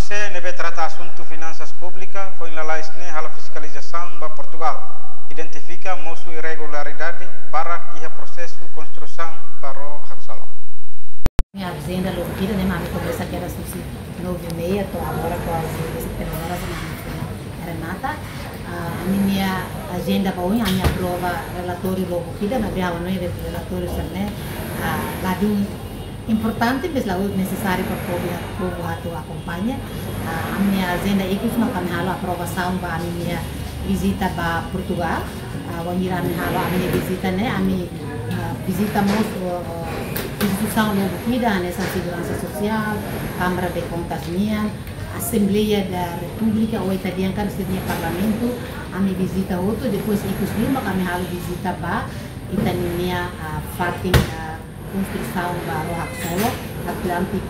se nebe trata assunto finanças públicas foi na laisne hala fiscalização ba Portugal identifica mosu irregularidade barra iha processo construção para o Haksolo. Minha agenda louquira, né, mami? Começa que era sushi 9h30, tô agora quase 7h Renata. A minha agenda para hoje, a minha prova relatório louquira, mas já não é relatório né? Lado importante, mas lado necessário para o povo acompanhar. A minha agenda é que nós vamos a aprovação para a minha visita para Portugal. Vamos ir a minha visita, né? A minha visita instituição louquira, nessa segurança social, Câmara de Contas minha, Assembleia da República, ou italiana, que seria parlamento, a minha visita outro, depois inclusive a minha visita para Italiana, a Fatim, a construção para o Haksolo, Atlantic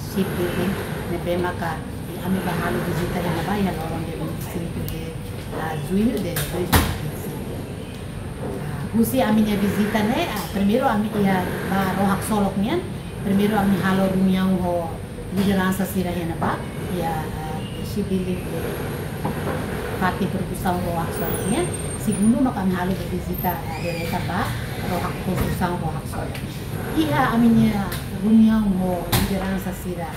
Shipbuilding, Nebemaka, a minha visita na Bahia, no dia 25 de junho de 2025. Gusi a minha visita, né? Primeiro a minha para o Haksolo niyan, primeiro a minha reunião com liderança sirahena pa, e a shipbuilding parte produção do Haksolo niyan. Segundo makamihalo de visita direta pa, para a construção do Haksolo. E a minha reunião com liderança sira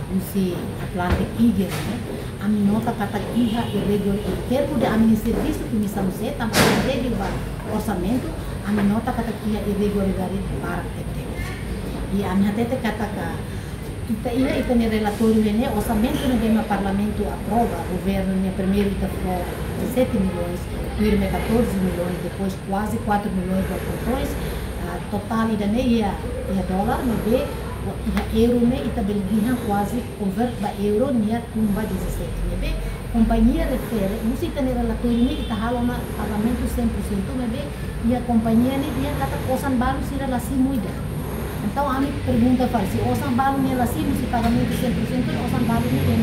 Gusi Atlantic Eagle, né? A minha nota kata iha irregular, termo de a minha serviço que missão se também irregular orçamento, a minha nota kata iha irregularidade para tete. E a minha tete kata ka ita ni relatório ne orçamento no parlamento aprova, o governo ne primeiro ita foi 17 milhões, firme 14 milhões, depois quase 4 milhões de contrões, total ida ne ia dólar, ne be euro ne ita belgian quase convert ba euro nia tumba 17 nebe companhia refere musita ne relatório ne ita halo na parlamento 100% nebe ia companhia ne dia kata kosan baru sira lasi muida. Então a minha pergunta faz se osan baru ne lasi musi pagamento 100% osan baru ne tem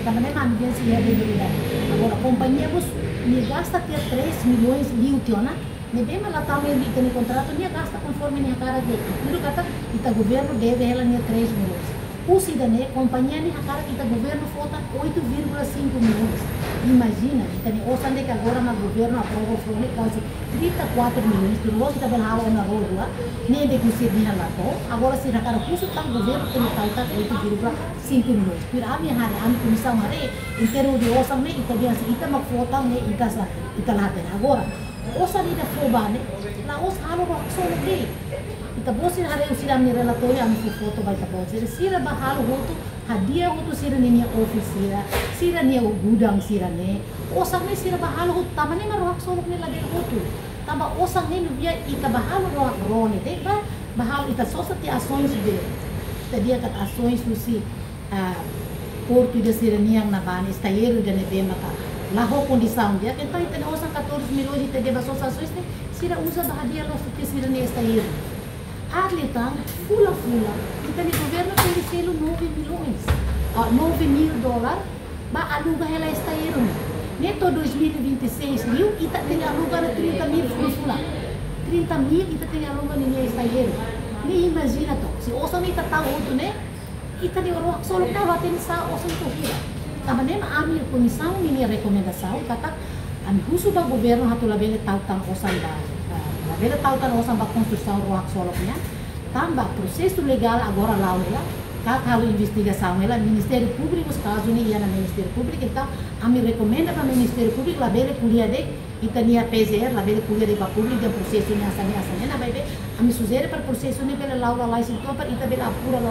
também a minha se é verdade. Agora companhia bus ne gasta ter 3 milhões de utiona nebe mas lá também tem contrato ne gasta conforme ne cara de tudo kata kita governo deve ela nem 3 milhões. O cidadão, companhia nem a cara kita governo falta 8,5 milhões. Imagina, kita nem ouça que agora no governo aprova foi quase 34 milhões. Que nós kita belhau na rua, nem de que se dinha lá to. Agora se na cara custo tá governo tem falta 8,5 milhões. Por a minha área, a minha comissão área, inteiro de ouça nem kita dia se kita mak falta nem kita lá tem. Agora, ouça nem da fobane, lá ouça halo só aqui. Kita bosin hari usira mi relatório ami foto vai tapo sira bahalo hoto hadia hoto sira ni office sira ni gudang sira ne osang ni sira bahalo hoto tamane marohak solok ni lagi hoto tamba osang ni via ita bahalo rohak rone te ba bahalo ita sosa ti ações de dia kat ações susi porto de sira ni ang nabani estayeiro de nebe maka laho condição dia que então ita osang 14 milhões ita deba sosa ações sira usa bahadia lo ti sira ni estayeiro. Arletan, fula, então o governo tem selo 9 milhões, 9 mil dólares, para alugar ela está aí. Neto 2026 mil, e tem alugar 30 mil fula. 30 mil, e tem alugar ninguém está aí. Nem imagina to, se osa nem tá outro né, e tem o solo que vai ter essa osa to hira. Também a minha comissão, minha recomendação, kata, a minha do governo hatu labele tau tang osa da. Bela tautan osan ba construção do Haksolo niya, tambah processo legal agora lá ela, kalau investigação ela Ministério Público, caso ni ia na Ministério Público, então a me recomenda para Ministério Público lá bela kuliah de itania PZR lá bela kuliah de ba público de processo ni asanya na bebe, a me sugere para processo ni bela lá lá isso para ita bela apura lá